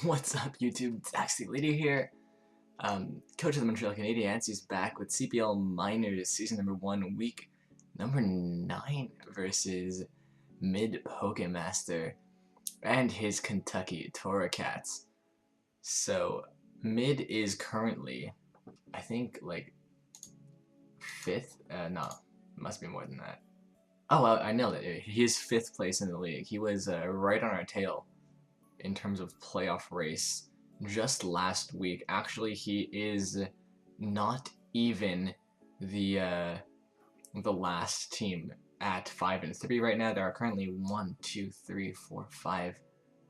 What's up, YouTube? It's Axie Leader here. Coach of the Montreal Canadiancies back with CPL Minors Season number 1, Week number 9 versus MidPokemaster and his Kentucky Torracats. So, Mid is currently, I think, like, 5th? No, it must be more than that. Oh, well, I know that he is 5th place in the league. He was right on our tail in terms of playoff race just last week. Actually, he is not even the last team at 5-3 right now. There are currently 1, 2, 3, 4,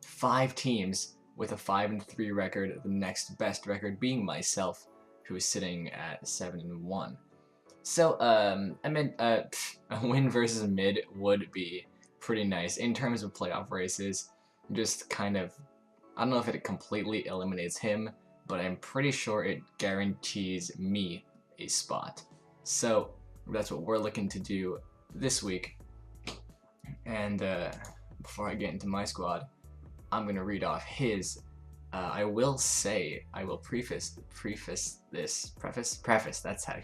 5 teams with a 5-3 record. The next best record being myself, who is sitting at 7-1. So, I mean, a win versus Mid would be pretty nice in terms of playoff races. Just kind of, I don't know if it completely eliminates him, but I'm pretty sure it guarantees me a spot. So that's what we're looking to do this week. And before I get into my squad, I'm gonna read off his. I will preface this. That's how.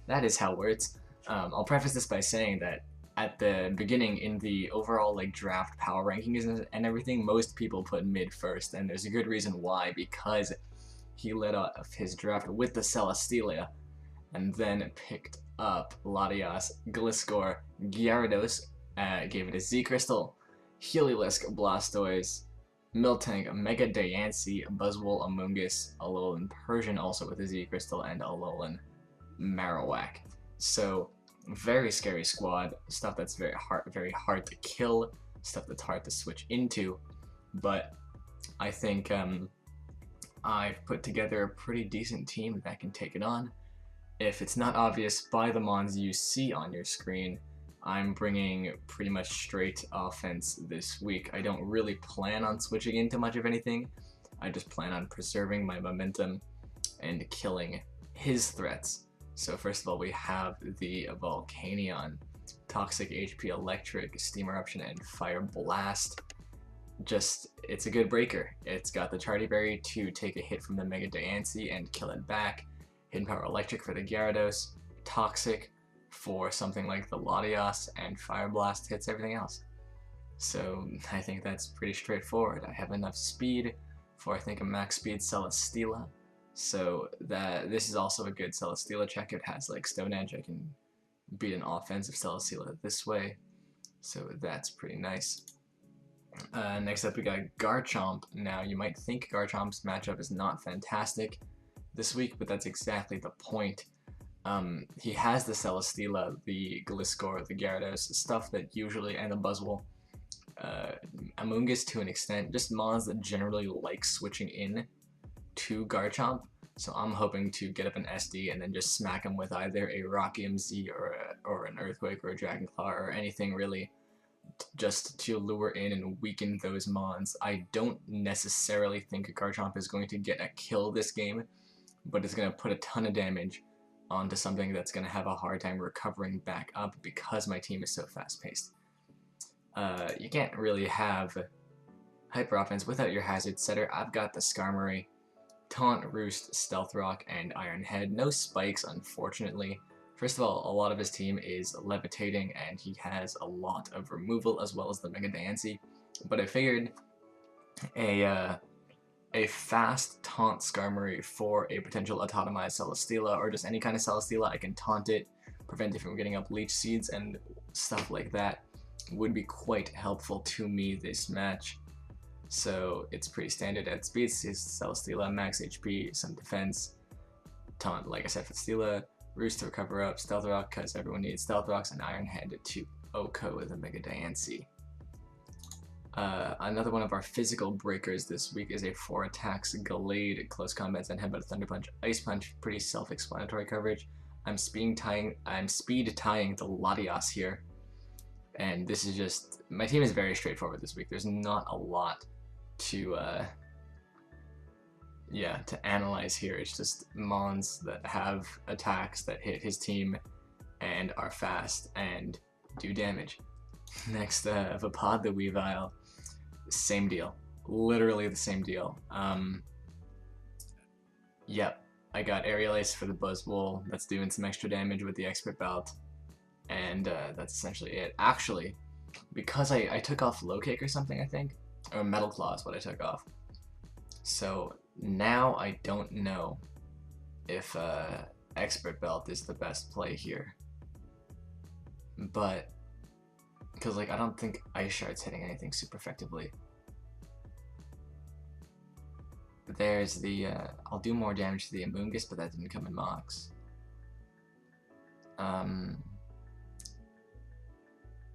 That is how words. I'll preface this by saying that at the beginning in the overall like draft power rankings and everything, most people put Mid first, and there's a good reason why, because he led off his draft with the Celesteela and then picked up Latias, Gliscor, Gyarados, gave it a Z Crystal, Heliolisk, Blastoise, Miltank, Mega Diancie, Buzzwole, Amoonguss, Alolan Persian also with a Z Crystal, and Alolan Marowak. So very scary squad, stuff that's very hard to kill, stuff that's hard to switch into, but I think I've put together a pretty decent team that can take it on. If it's not obvious by the mons you see on your screen, I'm bringing pretty much straight offense this week. I don't really plan on switching into much of anything. I just plan on preserving my momentum and killing his threats. So first of all, we have the Volcanion, Toxic, HP, Electric, Steam Eruption, and Fire Blast. It's a good breaker. It's got the Charty Berry to take a hit from the Mega Diancie and kill it back. Hidden Power Electric for the Gyarados, Toxic for something like the Latias, and Fire Blast hits everything else. So I think that's pretty straightforward. I have enough speed for, I think, a max speed Celesteela. So this is also a good Celesteela check. It has like Stone Edge. I can beat an offensive Celesteela this way. So that's pretty nice. Next up we got Garchomp. Now you might think Garchomp's matchup is not fantastic this week, but that's exactly the point. He has the Celesteela, the Gliscor, the Gyarados, stuff that usually, and the Buzzwole. Amoonguss to an extent, just mons that generally like switching in to Garchomp, so I'm hoping to get up an SD and then just smack him with either a Rocky MZ or an Earthquake or a Dragon Claw or anything really, just to lure in and weaken those mons. I don't necessarily think Garchomp is going to get a kill this game, but it's going to put a ton of damage onto something that's going to have a hard time recovering back up because my team is so fast-paced. You can't really have Hyper Offense without your Hazard Setter. I've got the Skarmory, Taunt, Roost, Stealth Rock, and Iron Head. No spikes, unfortunately. First of all, a lot of his team is levitating, and he has a lot of removal as well as the Mega Diancie. But I figured a fast Taunt Skarmory for a potential autotomized Celesteela, or just any kind of Celesteela, I can taunt it, prevent it from getting up Leech Seeds and stuff like that, would be quite helpful to me this match. So it's pretty standard at speed. Celesteela, max HP, some defense, taunt, like I said, for Steela, Roost to recover up, Stealth Rock, because everyone needs Stealth Rocks, and Iron Head to OHKO with a Mega Diancie. Another one of our physical breakers this week is a 4 attacks Gallade, close combats, and Headbutt, Thunder Punch, Ice Punch. Pretty self-explanatory coverage. I'm speed tying the Latias here, and this is just, my team is very straightforward this week. There's not a lot to analyze here. It's just mons that have attacks that hit his team and are fast and do damage. Next, Vapod the Weavile, same deal. literally the same deal. Yep, I got Aerial Ace for the Buzzwole. That's doing some extra damage with the Expert Belt. And that's essentially it. Actually, because I took off Low Kick or something, I think. Or Metal Claw is what I took off. So now I don't know if Expert Belt is the best play here. But, because like I don't think Ice Shard's hitting anything super effectively. There's the, I'll do more damage to the Amoonguss, but that didn't come in Mox.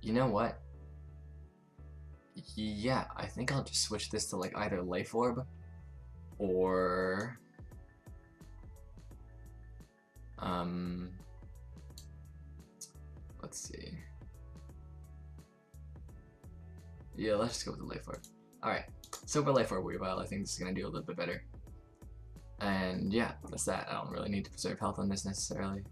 You know what? Yeah, I think I'll just switch this to like either Life Orb or let's see. Yeah, let's just go with the Life Orb. Alright, Silver Life Orb Weavile. I think this is gonna do a little bit better. And yeah, that's that. I don't really need to preserve health on this necessarily.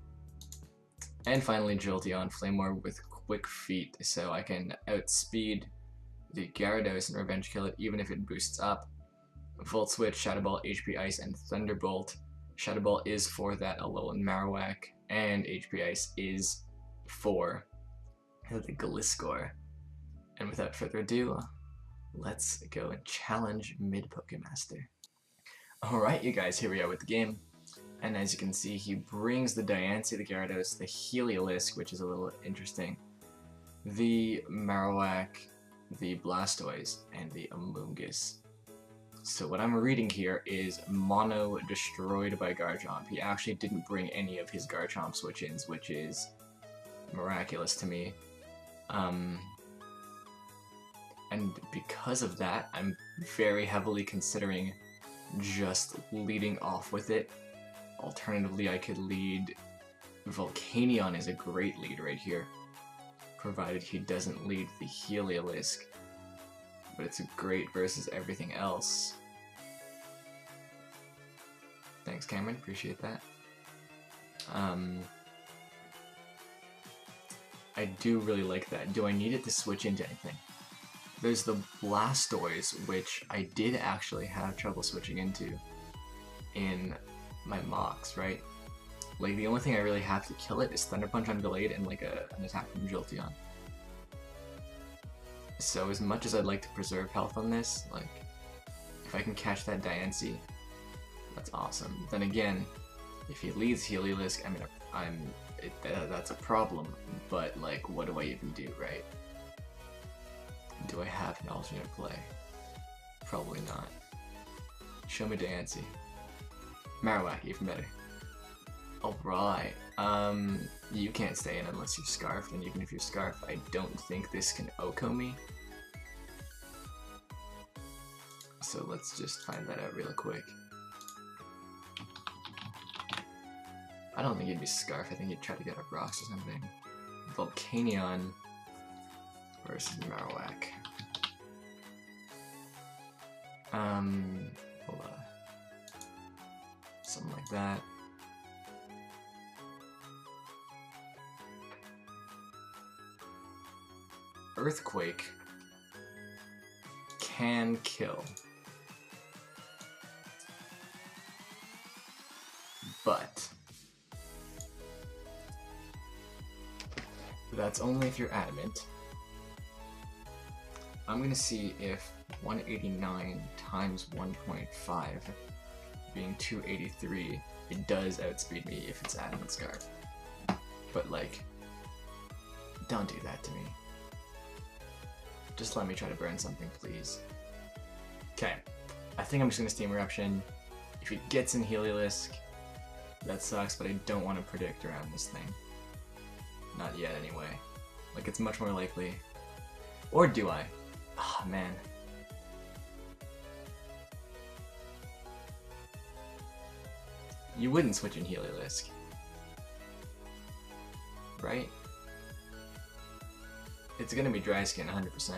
And finally, Jolteon Flame Orb with Quick Feet, so I can outspeed the Gyarados and Revenge Kill it even if it boosts up. Volt Switch, Shadow Ball, HP Ice, and Thunderbolt. Shadow Ball is for that Alolan Marowak, and HP Ice is for the Gliscor. And without further ado, let's go and challenge MidPokemaster. Alright, you guys, here we are with the game. And as you can see, he brings the Diancie, the Gyarados, the Heliolisk, which is a little interesting, the Marowak, the Blastoise, and the Amoonguss. So what I'm reading here is Mono destroyed by Garchomp. He actually didn't bring any of his Garchomp switch-ins, which is miraculous to me. And because of that, I'm very heavily considering just leading off with it. Alternatively, I could lead Volcanion is a great lead right here, provided he doesn't lead the Heliolisk. But it's great versus everything else. Thanks, Cameron. Appreciate that. I do really like that. Do I need it to switch into anything? There's the Blastoise, which I did actually have trouble switching into in my mocks, right? Like, the only thing I really have to kill it is Thunder Punch on Gallade and like an attack from Jolteon. So as much as I'd like to preserve health on this, like, if I can catch that Diancie, that's awesome. Then again, if he leads Heliolisk, I mean, that's a problem, but like, what do I even do, right? Do I have an alternate play? Probably not. Show me Diancie. Marowak, even better. Alright, you can't stay in unless you're Scarfed, and even if you're Scarfed, I don't think this can Oko me. So let's just find that out real quick. I don't think he'd be Scarf, I think he'd try to get up rocks or something. Volcanion versus Marowak. Hold on. Something like that. Earthquake can kill. But that's only if you're adamant. I'm gonna see if 189 times 1.5 being 283, it does outspeed me if it's Adamant Scarf. But like, don't do that to me. Just let me try to burn something, please. Okay, I think I'm just gonna Steam Eruption. If it gets in Heliolisk, that sucks, but I don't want to predict around this thing. Not yet, anyway. Like, it's much more likely. Or do I? Ah, man. You wouldn't switch in Heliolisk, right? It's gonna be Dry Skin 100%.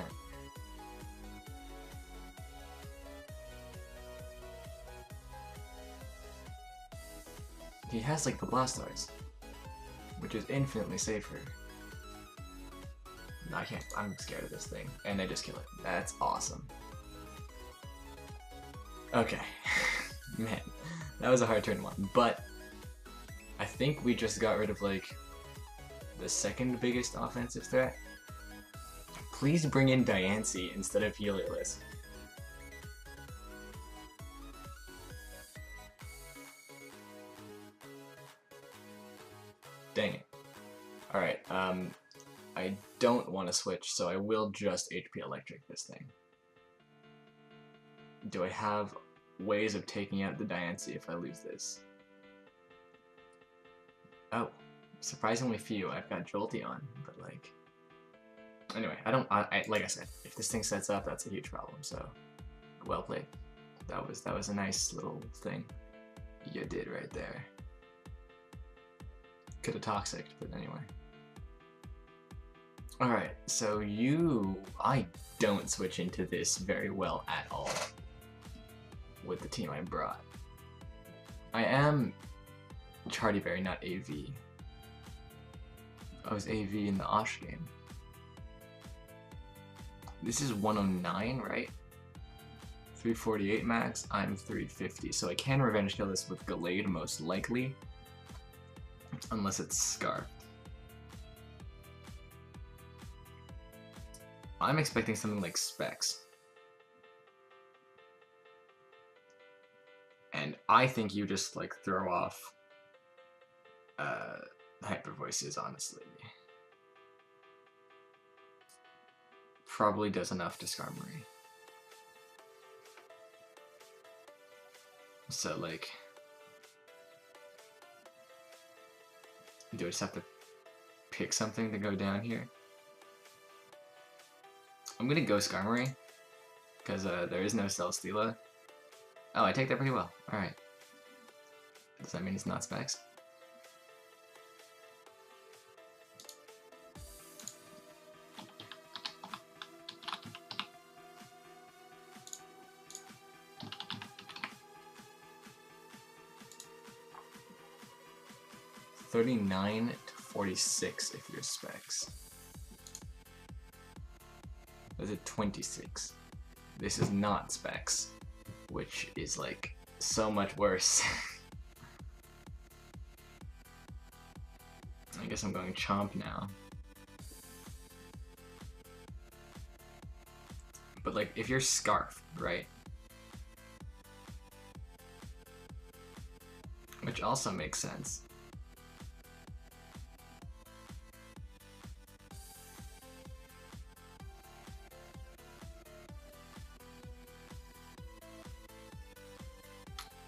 He has like the Blastoise, which is infinitely safer. No, I can't. I'm scared of this thing, and I just kill it. That's awesome. Okay. Man, that was a hard turn one. But I think we just got rid of, like, the second biggest offensive threat. Please bring in Diancie instead of Heliolisk. Dang it. Alright, I don't want to switch, so I will just HP Electric this thing. Do I have ways of taking out the Diancie if I lose this? Oh, surprisingly few. I've got Jolteon, but like... Anyway, like I said, if this thing sets up, that's a huge problem, so... Well played. That was a nice little thing you did right there. Could have toxic, but anyway. Alright, so I don't switch into this very well at all with the team I brought. I am Chartyberry, not AV. I was AV in the Osh game. This is 109, right? 348 max, I'm 350, so I can revenge kill this with Gallade most likely. Unless it's Scarfed. I'm expecting something like Specs. And I think you just like throw off Hyper Voices, honestly. Probably does enough to Skarmory. So like, do I just have to pick something to go down here? I'm gonna go Skarmory, because there is no Celesteela. Oh, I take that pretty well. Alright. Does that mean it's not Specs? $39 to $46 if you're Specs. Is it 26? This is not Specs, which is like so much worse. I guess I'm going Chomp now. But like, if you're Scarf, right? Which also makes sense.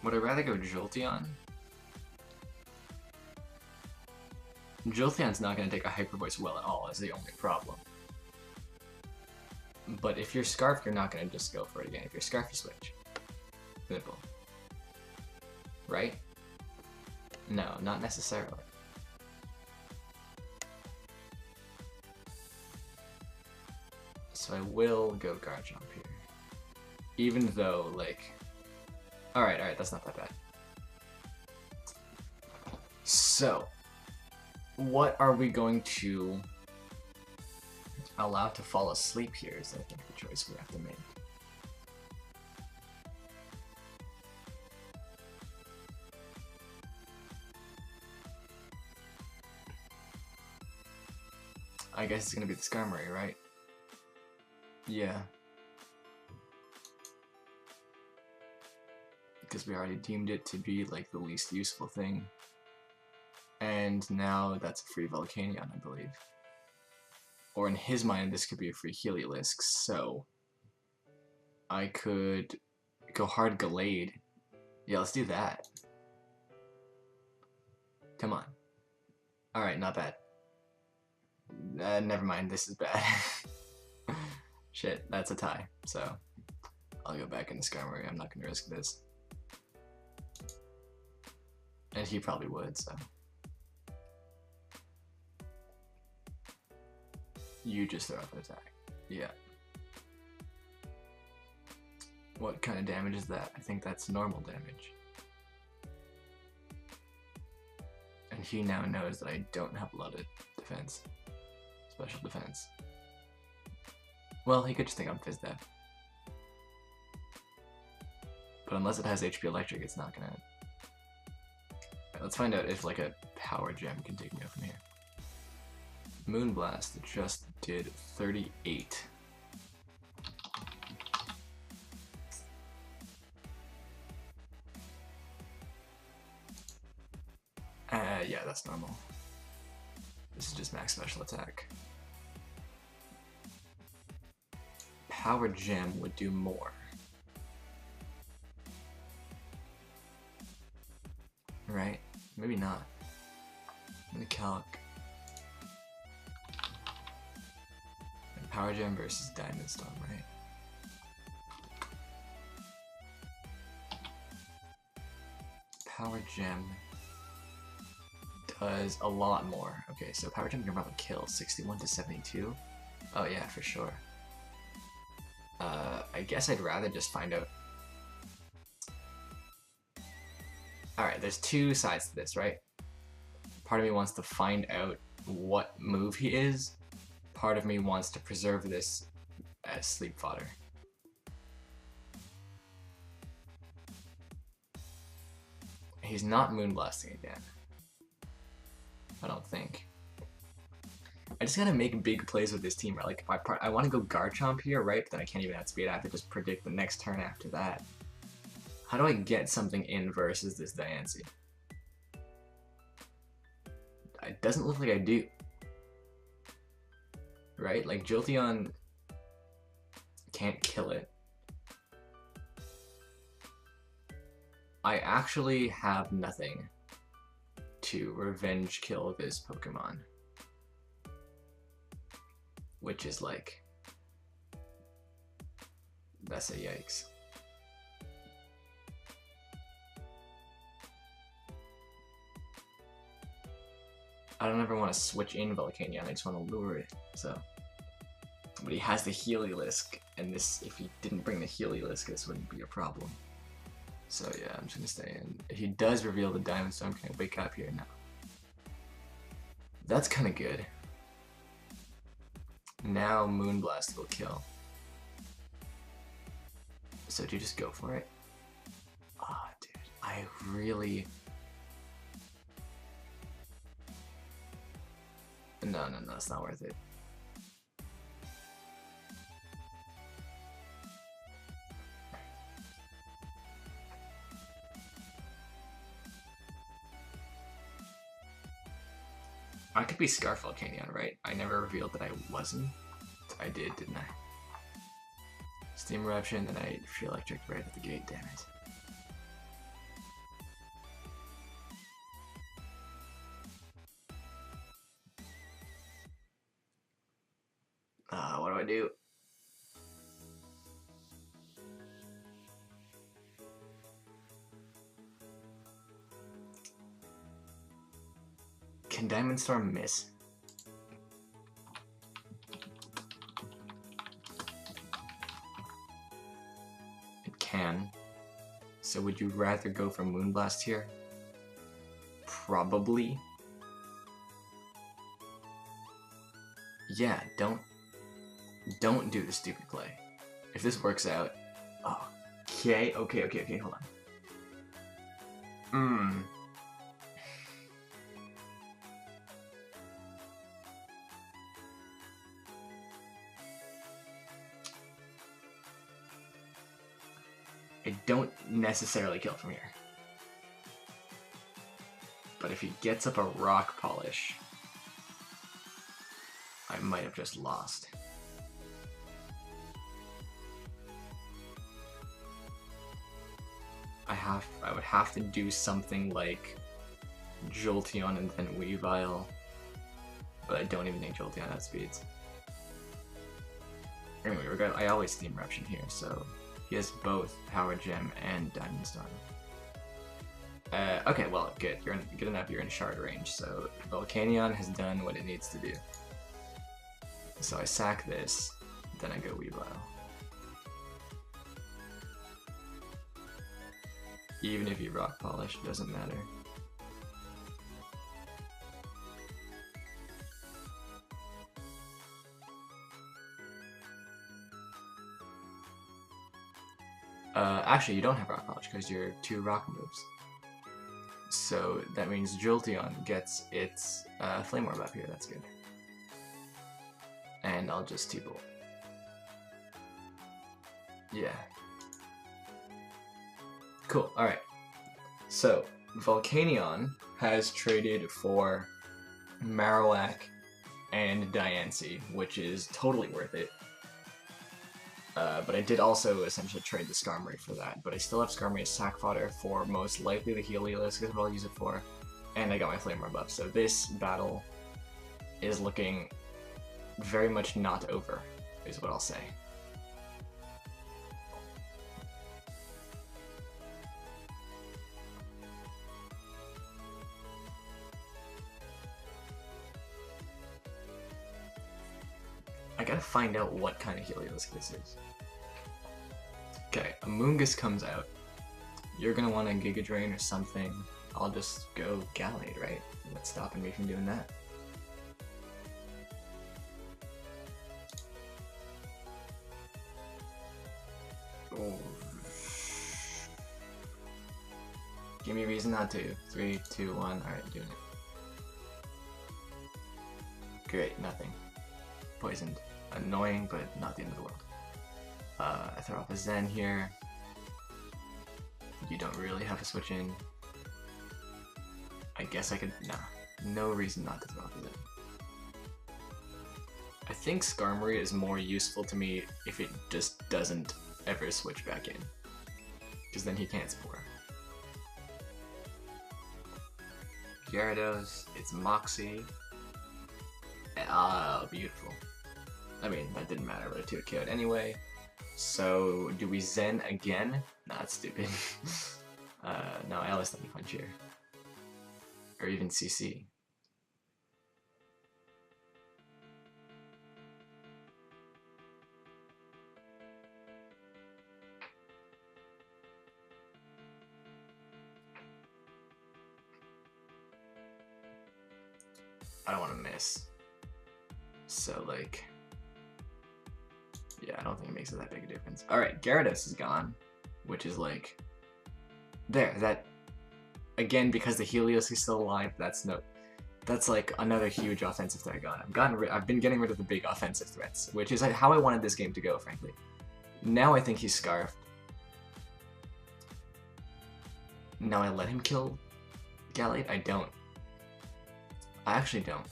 Would I rather go Jolteon? Jolteon's not going to take a Hyper Voice well at all, is the only problem. But if you're Scarf, you're not going to just go for it again. If you're Scarf, you switch. Simple. Right? No, not necessarily. So I will go Garchomp here. Even though, like... Alright, that's not that bad. So, what are we going to allow to fall asleep here is, I think, the choice we have to make. I guess it's gonna be the Skarmory, right? Yeah. Because we already deemed it to be like the least useful thing. And now that's a free Volcanion, I believe. Or in his mind, this could be a free Heliolisk, so I could go hard Gallade. Yeah, let's do that. Come on. Alright, not bad. Never mind, this is bad. Shit, that's a tie, so I'll go back into Skarmory. I'm not gonna risk this. And he probably would, so. You just throw up an attack. Yeah. What kind of damage is that? I think that's normal damage. And he now knows that I don't have a lot of defense. Special defense. Well, he could just think I'm Fizz Death. But unless it has HP Electric, it's not gonna... Right, let's find out if like a Power Gem can take me out from here. Moonblast just did 38. Yeah, that's normal. This is just max special attack. Power Gem would do more. Right? Maybe not. I'm gonna calc. Power Gem versus Diamond Storm, right? Power Gem does a lot more. Okay, so Power Gem can probably kill 61 to 72. Oh yeah, for sure. I guess I'd rather just find out. Alright, there's two sides to this, right? Part of me wants to find out what move he is. Part of me wants to preserve this as sleep fodder. He's not moonblasting again. I don't think. I just gotta make big plays with this team, right? Like, if I want to go Garchomp here, right? But then I can't even outspeed. I have to just predict the next turn after that. How do I get something in versus this Diancie? It doesn't look like I do. Right? Like, Jolteon can't kill it. I actually have nothing to revenge kill this Pokemon. Which is like... that's a yikes. I don't ever want to switch in Volcanion, I just want to lure it, so... But he has the Heliolisk, and this, if he didn't bring the Heliolisk, this wouldn't be a problem. So yeah, I'm just gonna stay in. If he does reveal the Diamond Storm, can I wake up here now? That's kinda good. Now Moonblast will kill. So do you just go for it? Ah, dude, I really... No, it's not worth it. I could be Scarf Volcanion, right? I never revealed that I wasn't. I did, didn't I? Steam Eruption, then I feel electric right at the gate, damn it. What do I do? Can Diamond Storm miss? It can. So would you rather go for Moonblast here? Probably. Yeah, don't do the stupid play. If this works out... Oh, okay, hold on. I don't necessarily kill from here. But if he gets up a Rock Polish, I might have just lost. I would have to do something like Jolteon and then Weavile, but I don't even think Jolteon has speeds. Anyway, I always Steam Eruption here, so he has both Power Gem and Diamond Storm. Okay, well, good. You're good enough. You're in Shard range, so Volcanion has done what it needs to do. So I sack this, then I go Weavile. Even if you Rock Polish, it doesn't matter. Actually, you don't have rock polish because you're 2 rock moves. So that means Jolteon gets its Flame Orb up here. That's good. And I'll just T-Bolt. Yeah. Cool. Alright. So, Volcanion has traded for Marowak and Diancie, which is totally worth it. But I did also essentially trade the Skarmory for that. But I still have Skarmory as sack fodder for most likely the Heliolisk is what I'll use it for. And I got my Flame Orb up. So this battle is looking very much not over, is what I'll say. I gotta find out what kind of Heliolisk this is. Okay, Amoonguss comes out. You're gonna want a Giga Drain or something. I'll just go Gallade, right? What's stopping me from doing that? Oh. Give me a reason not to. 3, 2, 1. Alright, doing it. Great, nothing. Poisoned. Annoying, but not the end of the world. I throw up a Zen here. You don't really have to switch in. I guess I could... Nah. No reason not to throw up a Zen. I think Skarmory is more useful to me if it just doesn't ever switch back in. Because then he can't Spore. Gyarados, it's Moxie. Ah, beautiful. I mean, that didn't matter, but it 2-KO'd anyway. So, do we Zen again? Nah, that's stupid. No, I always let me punch here. Or even CC. I don't want to miss. So, like... Yeah, I don't think it makes it that big a difference. Alright, Gyarados is gone. Which is like... There, that... Again, because the Helios is still alive, that's like another huge offensive threat I got. I've been getting rid of the big offensive threats, which is how I wanted this game to go, frankly. Now I think he's Scarfed. Now I let him kill Gallade? I don't. I actually don't.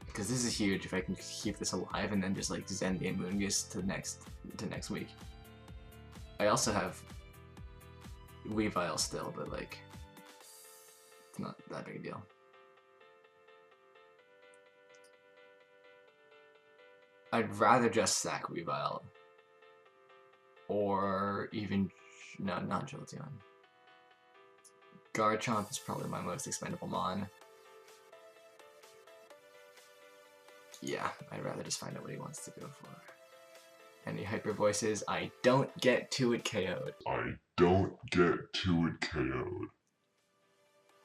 Because this is huge if I can keep this alive and then just like Zen the Amoonguss to next week. I also have Weavile still, but like it's not that big a deal. I'd rather just sack Weavile. Or even no, not Jolteon. Garchomp is probably my most expendable mon. Yeah, I'd rather just find out what he wants to go for. Any hyper voices? I don't get to it KO'd. I don't get to it KO'd.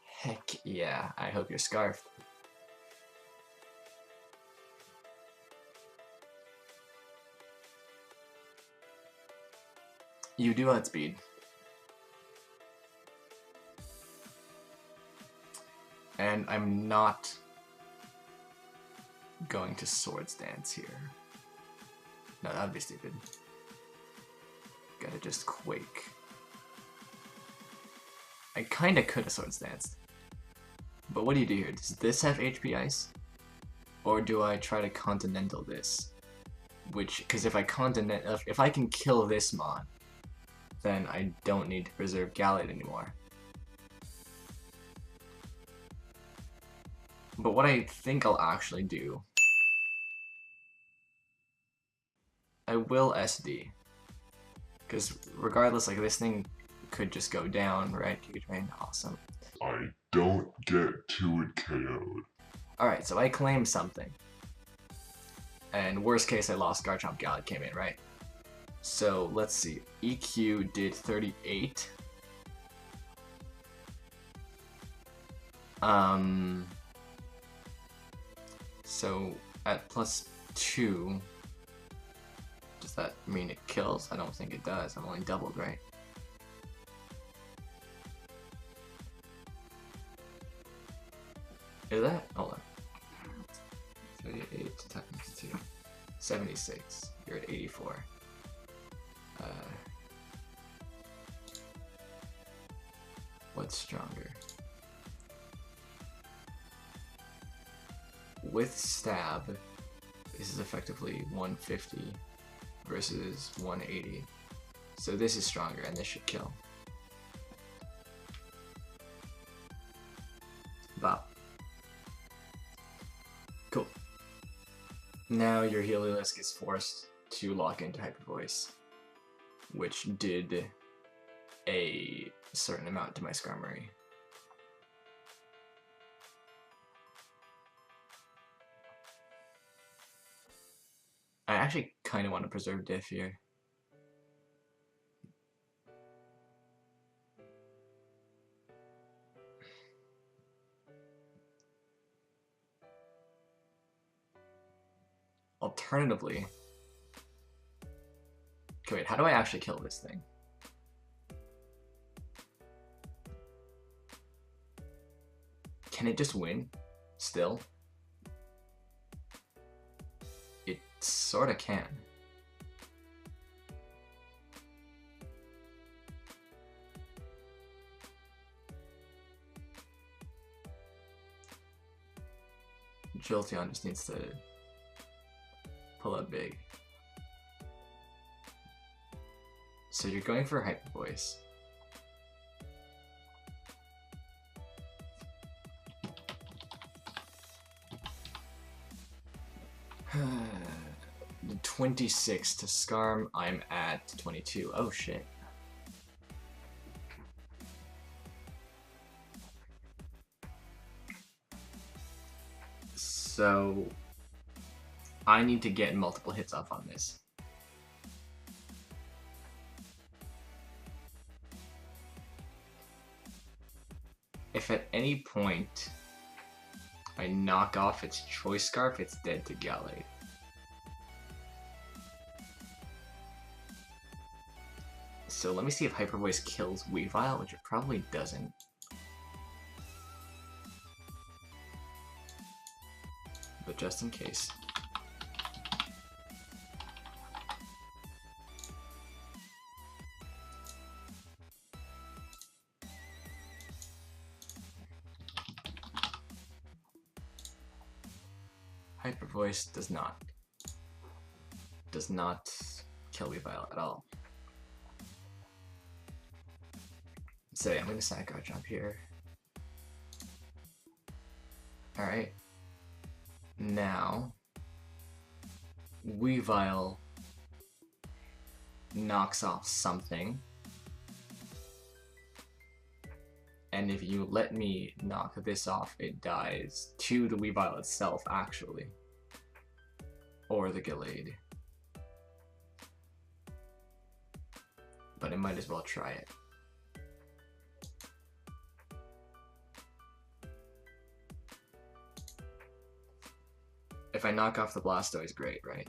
Heck yeah, I hope you're Scarfed. You do outspeed. And I'm not going to Swords Dance here. No, that would be stupid. Gotta just Quake. I kinda could have Swords Danced. But what do you do here? Does this have HP Ice? Or do I try to Continental this? Which, because if I can kill this mon, then I don't need to preserve Gallade anymore. But what I think I'll actually do, I will SD. Because regardless, like this thing could just go down, right? Giga Drain, awesome. I don't get to it KO'd. Alright, so I claim something. And worst case, I lost Garchomp, Gallade came in, right? So let's see. EQ did 38. So at +2, Does that mean it kills? I don't think it does. I'm only doubled, right? Is that? Hold on. 38 times 2. 76. You're at 84. What's stronger? With stab, this is effectively 150 versus 180. So this is stronger and this should kill. Bop. Cool. Now your Heliolisk is forced to lock into Hyper Voice, which did a certain amount to my Skarmory. I actually kind of want to preserve Diff here. Alternatively, okay, wait, how do I actually kill this thing? Can it just win still? It sorta can. Jolteon just needs to pull up big. So you're going for Hyper Voice. The 26 to Skarm, I'm at 22. Oh shit. So I need to get multiple hits off on this. If at any point I knock off its Choice Scarf, it's dead to Gallade. So let me see if Hyper Voice kills Weavile, which it probably doesn't. But just in case. Hyper Voice does not kill Weavile at all. So yeah, I'm gonna Psycho Jump here. Alright. Now Weavile knocks off something. And if you let me knock this off, it dies to the Weavile itself, actually. Or the Gallade. But I might as well try it. If I knock off the Blastoise, great, right?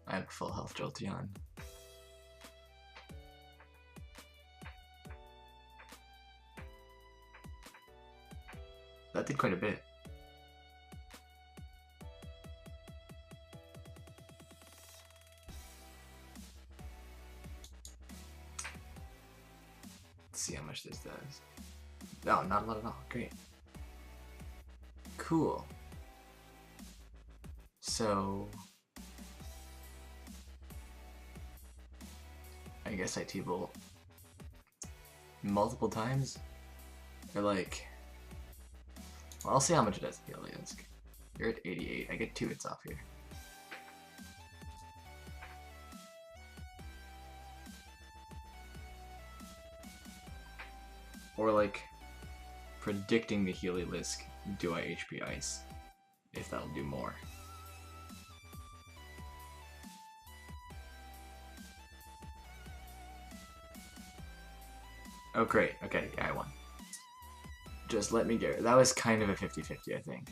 I have full health Jolteon. That did quite a bit. Let's see how much this does. Oh, not a lot at all. Great. Cool. So I guess I T-Bolt multiple times? Or like, well, I'll see how much it does to the Heliolisk. You're at 88. I get 2 hits off here. Or like, predicting the Heliolisk, do I HP Ice? If that'll do more. Oh great, okay, yeah, I won. Just let me get, that was kind of a 50-50, I think.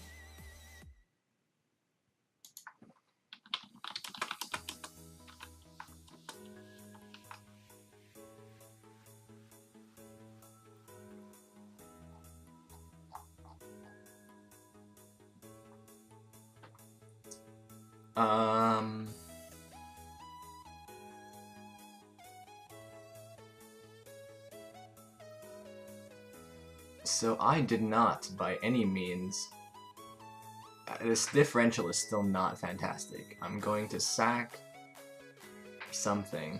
So I did not, by any means. This differential is still not fantastic. I'm going to sack something.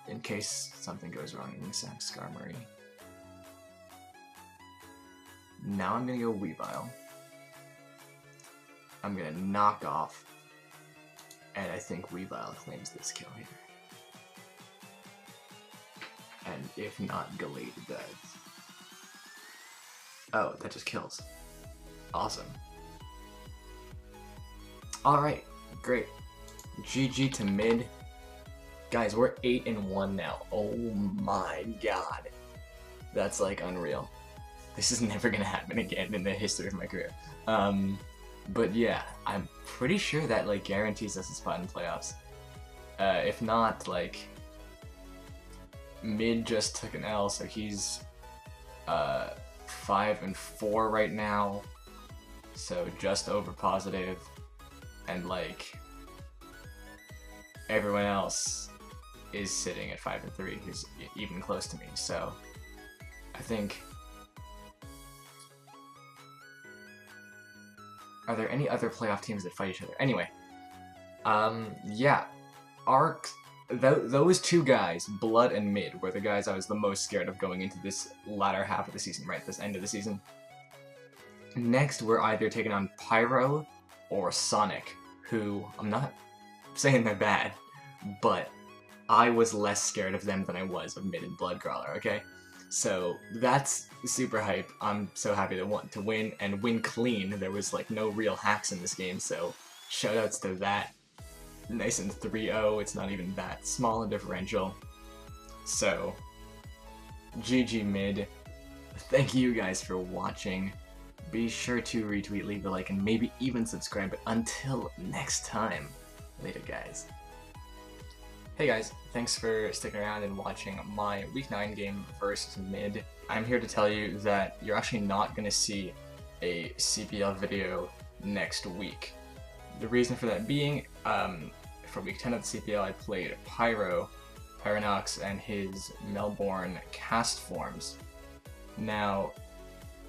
In case something goes wrong, I'm gonna sack Skarmory. Now I'm gonna go Weavile. I'm gonna knock off, and I think Weavile claims this kill here. And if not, Gallade does. Oh, that just kills. Awesome. Alright, great. GG to mid. Guys, we're 8-1 now. Oh my god. That's like unreal. This is never gonna happen again in the history of my career. But yeah, I'm pretty sure that like guarantees us a spot in playoffs. If not, like, mid just took an L, so he's 5-4 right now, so just over positive, and like everyone else is sitting at 5-3, who's even close to me. So I think, are there any other playoff teams that fight each other? Anyway, yeah, those two guys, Blood and Mid, were the guys I was the most scared of going into this latter half of the season, right, this end of the season. Next, we're either taking on Pyro or Sonic, who, I'm not saying they're bad, but I was less scared of them than I was of Mid and Bloodcrawler, okay? So that's super hype. I'm so happy to win, and win clean. There was like no real hacks in this game, so shoutouts to that. Nice and 3-0, it's not even that small a differential. So, GG mid. Thank you guys for watching. Be sure to retweet, leave a like, and maybe even subscribe. But until next time, later guys. Hey guys, thanks for sticking around and watching my Week 9 game versus mid. I'm here to tell you that you're actually not going to see a CPL video next week. The reason for that being, for Week 10 of the CPL, I played Pyronox, and his Melbourne cast forms. Now,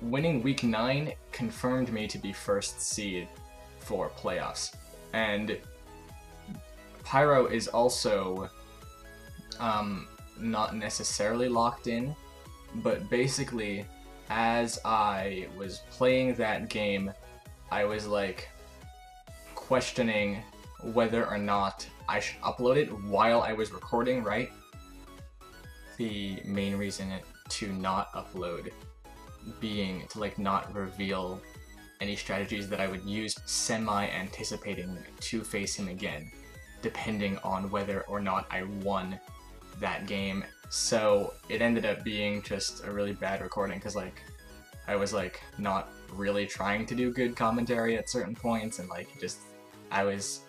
winning Week 9 confirmed me to be first seed for playoffs, and Pyro is also not necessarily locked in, but basically, as I was playing that game, I was like questioning whether or not I should upload it while I was recording, right? The main reason to not upload being to like not reveal any strategies that I would use, semi-anticipating to face him again, depending on whether or not I won that game. So it ended up being just a really bad recording, because like I was like not really trying to do good commentary at certain points, and like I was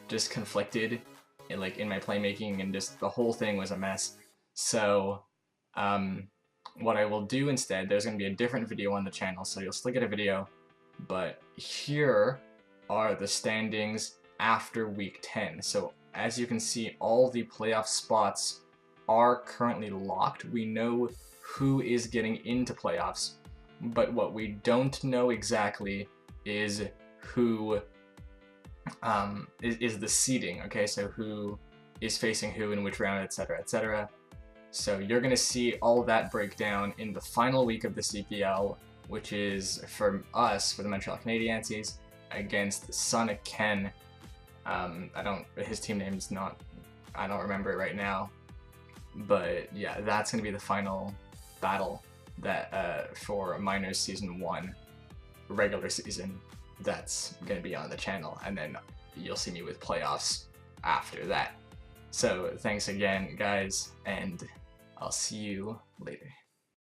just conflicted in my playmaking, and just the whole thing was a mess. So what I will do instead, there's going to be a different video on the channel, so you'll still get a video, but here are the standings after Week 10. So as you can see, all the playoff spots are currently locked. We know who is getting into playoffs, but what we don't know exactly is who is the seeding, okay? So who is facing who in which round, etc., etc. So you're going to see all that breakdown in the final week of the CPL, which is for us, for the Montreal Canadiancies, against Sonic Ken. His team name's not, I don't remember it right now, but yeah, that's going to be the final battle that for Minors Season 1 regular season. That's going to be on the channel, and then you'll see me with playoffs after that. So thanks again, guys, and I'll see you later.